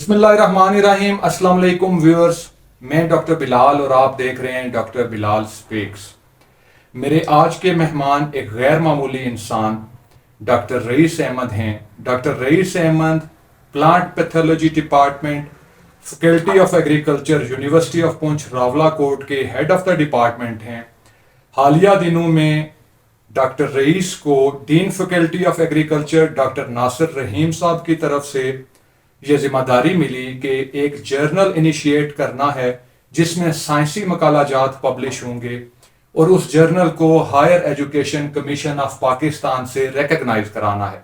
बिस्मिल्लाहिर्रहमानिर्रहीम। अस्सलाम वालेकुम व्यूअर्स, मैं डॉक्टर बिलाल और आप देख रहे हैं डॉक्टर बिलाल स्पीक्स। मेरे आज के मेहमान एक गैर मामूली इंसान डॉक्टर रईस अहमद हैं। Doctor Raees Ahmed plant pathology department, faculty of agriculture, university of Poonch Rawalakot के हेड ऑफ द डिपार्टमेंट हैं। हालिया दिनों में डॉक्टर रईस को dean faculty of agriculture doctor Nasir Rahim साहब की तरफ से ये जिम्मेदारी मिली कि एक जर्नल इनिशिएट करना है जिसमें साइंसी मकालाजात पब्लिश होंगे और उस जर्नल को higher education commission of Pakistan से रिकग्नाइज कराना है।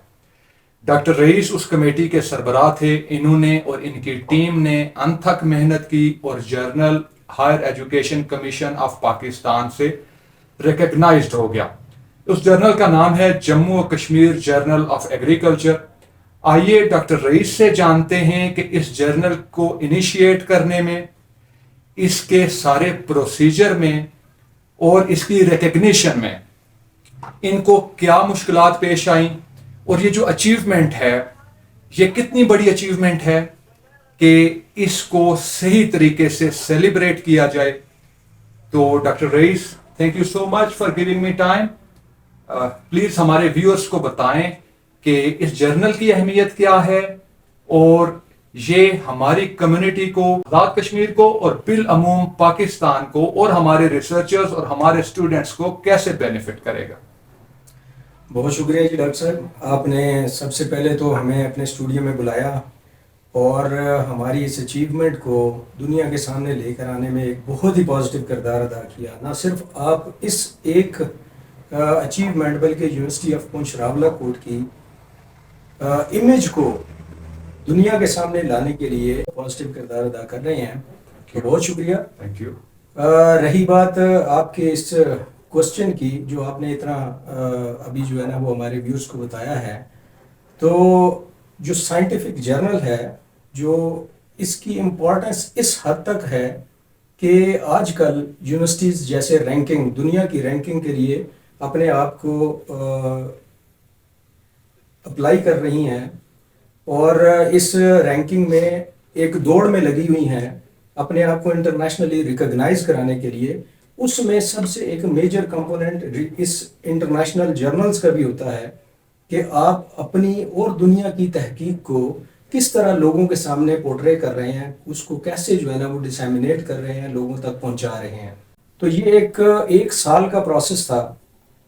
डॉक्टर रईस उस कमेटी के सरबराह थे। इन्होंने और इनकी टीम ने अनथक मेहनत की और journal higher education commission of Pakistan से रिकग्नाइज्ड हो गया। उस जर्नल का नाम है जम्मू और कश्मीर जर्नल ऑफ एग्रीकल्चर। आइए डॉक्टर रईस से जानते हैं कि इस जर्नल को इनिशिएट करने में, इसके सारे प्रोसीजर में और इसकी रिकग्निशन में इनको क्या मुश्किलात पेश आई और ये जो अचीवमेंट है ये कितनी बड़ी अचीवमेंट है कि इसको सही तरीके से सेलिब्रेट किया जाए। तो doctor Raees, thank you so much for giving me time. Please हमारे व्यूअर्स को बताएं कि इस जर्नल की अहमियत क्या है और ये हमारी कम्युनिटी को, आज़ाद कश्मीर को और बिल अमूम पाकिस्तान को और हमारे रिसर्चर्स और हमारे स्टूडेंट्स को कैसे बेनिफिट करेगा। बहुत शुक्रिया जी डॉक्टर साहब, आपने सबसे पहले तो हमें अपने स्टूडियो में बुलाया और हमारी इस अचीवमेंट को दुनिया के सामने लेकर आने में एक बहुत ही पॉजिटिव किरदार अदा किया। ना सिर्फ आप इस एक अचीवमेंट बल्कि यूनिवर्सिटी ऑफ पुंछ रावलाकोट की इमेज को दुनिया के सामने लाने के लिए पॉजिटिव किरदार अदा कर रहे हैं। तो बहुत शुक्रिया, थैंक यू। रही बात आपके इस क्वेश्चन की जो आपने इतना अभी जो है ना वो हमारे व्यूअर्स को बताया है, तो जो साइंटिफिक जर्नल है, जो इसकी इम्पोर्टेंस इस हद तक है कि आजकल यूनिवर्सिटीज़ जैसे रैंकिंग, दुनिया की रैंकिंग के लिए अपने आप को अप्लाई कर रही हैं और इस रैंकिंग में एक दौड़ में लगी हुई हैं अपने आप को इंटरनेशनली रिकॉग्नाइज कराने के लिए। उसमें सबसे एक मेजर कंपोनेंट इस इंटरनेशनल जर्नल्स का भी होता है कि आप अपनी और दुनिया की तहकीक को किस तरह लोगों के सामने पोर्ट्रे कर रहे हैं, उसको कैसे जो है ना वो डिसेमिनेट कर रहे हैं, लोगों तक पहुंचा रहे हैं। तो ये एक साल का प्रोसेस था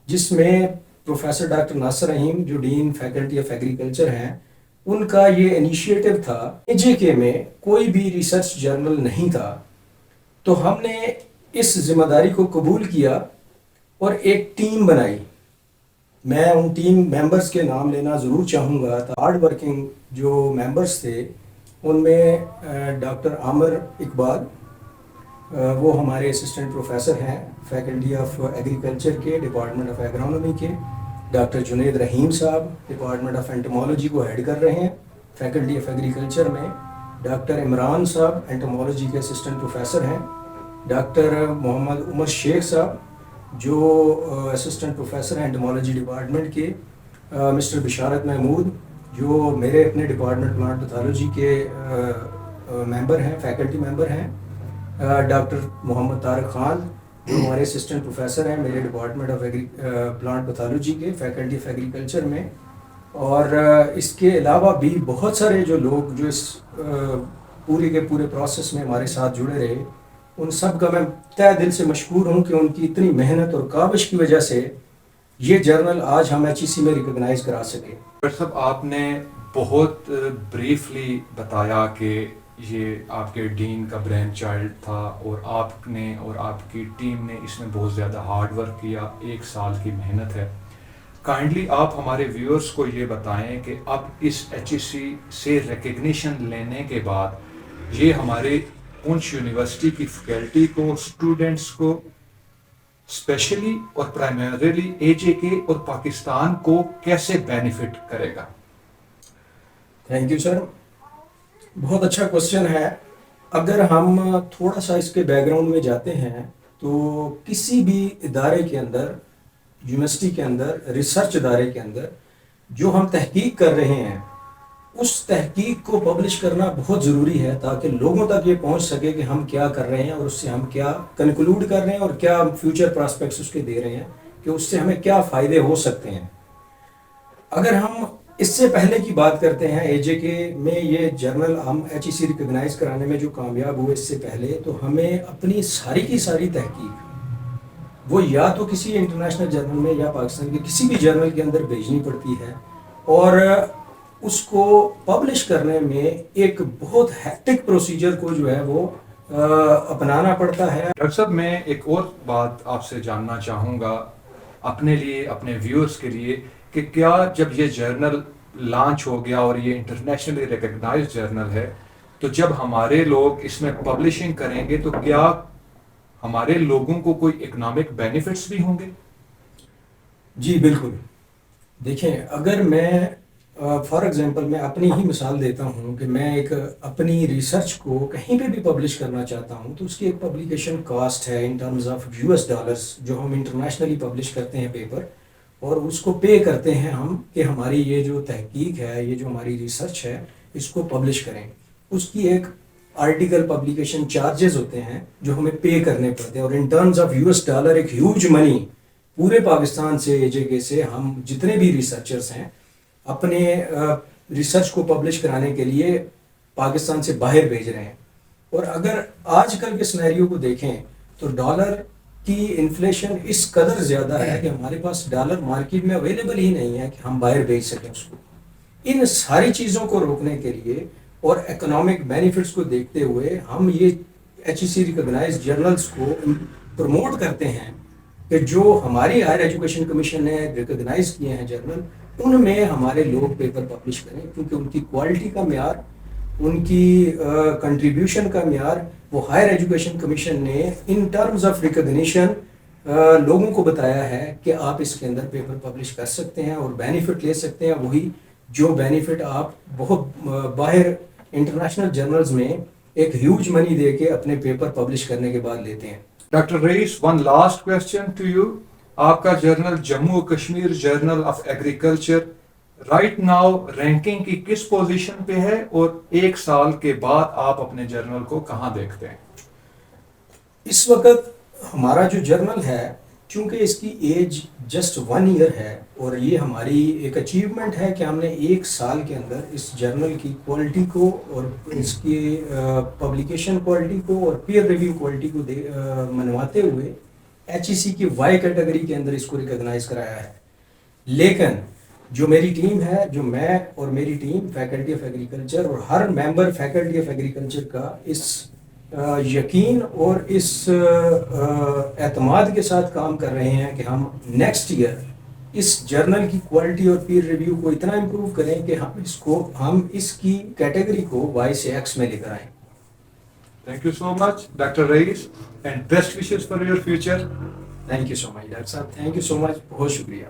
जिसमें प्रोफेसर डॉक्टर नासिर रहीम जो डीन फैकल्टी ऑफ एग्रीकल्चर हैं, उनका ये इनिशिएटिव था। एजेके में कोई भी रिसर्च जर्नल नहीं था, तो हमने इस जिम्मेदारी को कबूल किया और एक टीम बनाई। मैं उन टीम मेंबर्स के नाम लेना ज़रूर चाहूँगा। तो हार्ड वर्किंग जो मेंबर्स थे उनमें डॉक्टर आमिर इकबाल, वो हमारे असिस्टेंट प्रोफेसर हैं फैकल्टी ऑफ एग्रीकल्चर के, डिपार्टमेंट ऑफ एग्रोनॉमी के। डॉक्टर जुनैद रहीम साहब डिपार्टमेंट ऑफ एंटोमोलॉजी को हेड कर रहे हैं फैकल्टी ऑफ एग्रीकल्चर में। डॉक्टर इमरान साहब एंटोमोलॉजी के असिस्टेंट प्रोफेसर हैं। डॉक्टर मोहम्मद उमर शेख साहब जो असिस्टेंट प्रोफेसर हैं एंटोमोलॉजी डिपार्टमेंट के। मिस्टर बिशारत महमूद जो मेरे अपने डिपार्टमेंट प्लांट पैथोलॉजी के मेंबर हैं, फैकल्टी मेंबर हैं। डॉक्टर मोहम्मद तारिक खान जो हमारे असिस्टेंट प्रोफेसर हैं मेरे डिपार्टमेंट ऑफ प्लांट पैथोलॉजी के, फैकल्टी ऑफ एग्रीकल्चर में। और इसके अलावा भी बहुत सारे जो लोग जो इस पूरे के पूरे प्रोसेस में हमारे साथ जुड़े रहे, उन सब का मैं तहे दिल से मशकूर हूँ कि उनकी इतनी मेहनत और काविश की वजह से ये जर्नल आज हम HEC में रिकॉग्नाइज करा सके। डॉक्टर साहब, आपने बहुत ब्रीफली बताया कि ये आपके डीन का ब्रेन चाइल्ड था और आपने और आपकी टीम ने इसमें बहुत ज़्यादा हार्ड वर्क किया, एक साल की मेहनत है। काइंडली आप हमारे व्यूअर्स को ये बताएं कि अब इस HEC से रिकग्निशन लेने के बाद ये हमारे पुंछ यूनिवर्सिटी की फैकल्टी को, स्टूडेंट्स को स्पेशली और प्राइमरीली AJK और पाकिस्तान को कैसे बेनिफिट करेगा। थैंक यू सर, बहुत अच्छा क्वेश्चन है। अगर हम थोड़ा सा इसके बैकग्राउंड में जाते हैं तो किसी भी इदारे के अंदर, यूनिवर्सिटी के अंदर, रिसर्च इदारे के अंदर जो हम तहकीक कर रहे हैं اس تحقیق کو پبلش کرنا بہت ضروری ہے تاکہ لوگوں تک یہ پہنچ سکے کہ ہم کیا کر رہے ہیں اور اس سے ہم کیا کنکلوڈ کر رہے ہیں اور کیا فیوچر پراسپیکٹس اس کے دے رہے ہیں کہ اس سے ہمیں کیا فائدے ہو سکتے ہیں. اگر ہم اس سے پہلے کی بات کرتے ہیں اے جے کے میں یہ جرنل ہم ایچ ای سی ریکگنائز کرانے میں جو کامیاب ہوئے اس سے پہلے، تو ہمیں اپنی ساری کی ساری تحقیق وہ یا تو کسی انٹرنیشنل جرنل میں یا پاکستان کے کسی بھی جرنل کے اندر بھیجنی پڑتی ہے، اور اس کو پبلش کرنے میں ایک بہت ہیکٹک پروسیجر کو جو ہے وہ اپنانا پڑتا ہے. ڈاکٹر صاحب میں ایک اور بات آپ سے جاننا چاہوں گا اپنے لیے، اپنے ویورز کے لیے، کہ کیا جب یہ جرنل لانچ ہو گیا اور یہ انٹرنیشنلی ریکگنائزڈ جرنل ہے، تو جب ہمارے لوگ اس میں پبلشنگ کریں گے تو کیا ہمارے لوگوں کو کوئی اکنامک بینیفٹس بھی ہوں گے؟ جی بالکل. دیکھیں، اگر میں فار ایگزامپل میں اپنی ہی مثال دیتا ہوں کہ میں ایک اپنی ریسرچ کو کہیں پہ بھی پبلش کرنا چاہتا ہوں، تو اس کی ایک پبلیکیشن کاسٹ ہے ان ٹرمز آف $، جو ہم انٹرنیشنلی پبلش کرتے ہیں پیپر، اور اس کو پے کرتے ہیں ہم کہ ہماری یہ جو تحقیق ہے، یہ جو ہماری ریسرچ ہے، اس کو پبلش کریں. اس کی ایک آرٹیکل پبلیکیشن چارجز ہوتے ہیں جو ہمیں پے کرنے پڑتے ہیں، اور ان ٹرمز آف $، ایک ہیوج منی پورے پاکستان سے اے جے کے سے ہم جتنے بھی ریسرچرز ہیں اپنے ریسرچ کو پبلش کرانے کے لیے پاکستان سے باہر بھیج رہے ہیں. اور اگر آج کل کے سنیریو کو دیکھیں تو ڈالر کی انفلیشن اس قدر زیادہ ہے کہ ہمارے پاس ڈالر مارکیٹ میں اویلیبل ہی نہیں ہے کہ ہم باہر بھیج سکیں اس کو. ان ساری چیزوں کو روکنے کے لیے اور اکنامک بینیفٹس کو دیکھتے ہوئے ہم یہ ایچ ای سی ریکگنائز جرنلز کو پروموٹ کرتے ہیں کہ جو ہماری ہائر ایجوکیشن کمیشن نے ریکگنائز کیے ہیں جرنل، ان میں ہمارے لوگ پیپر پبلش کریں، کیونکہ ان کی کوالٹی کا معیار، ان کی کنٹریبیوشن کا معیار وہ ہائر ایجوکیشن کمیشن نے ان ٹرمز آف ریکگنیشن لوگوں کو بتایا ہے کہ آپ اس کے اندر پیپر پبلش کر سکتے ہیں اور بینیفٹ لے سکتے ہیں، وہی جو بینیفٹ آپ بہت باہر انٹرنیشنل جرنلز میں ایک ہیوج منی دے کے اپنے پیپر پبلش کرنے کے بعد لیتے ہیں. Doctor Raees, one last question to you. آپ کا journal Jammu Kashmir journal of agriculture right now ranking کی کس پوزیشن پہ ہے، اور ایک سال کے بعد آپ اپنے جرنل کو کہاں دیکھتے ہیں؟ اس وقت ہمارا جو جرنل ہے، چونکہ اس کی ایج جسٹ 1 ایئر ہے، اور یہ ہماری ایک اچیومنٹ ہے کہ ہم نے 1 سال کے اندر اس جرنل کی کوالٹی کو اور اس کی پبلیکیشن کوالٹی کو اور پیئر ریویو کوالٹی کو منواتے ہوئے ایچ ای سی کی وائی کیٹیگری کے اندر اس کو ریکگنائز کرایا ہے. لیکن جو میری ٹیم ہے، جو میں اور میری ٹیم فیکلٹی آف ایگریکلچر اور ہر ممبر فیکلٹی آف ایگریکلچر کا اس یقین اور اس اعتماد کے ساتھ کام کر رہے ہیں کہ ہم نیکسٹ ایئر اس جرنل کی کوالٹی اور پیر ریویو کو اتنا امپروو کریں کہ ہم اس کی کیٹیگری کو وائی سے ایکس میں لے کر آئیں. Thank you so much, Dr. Rais, and best wishes for your future. Thank you so much doctor صاحب، تھینک یو سو مچ، بہت شکریہ.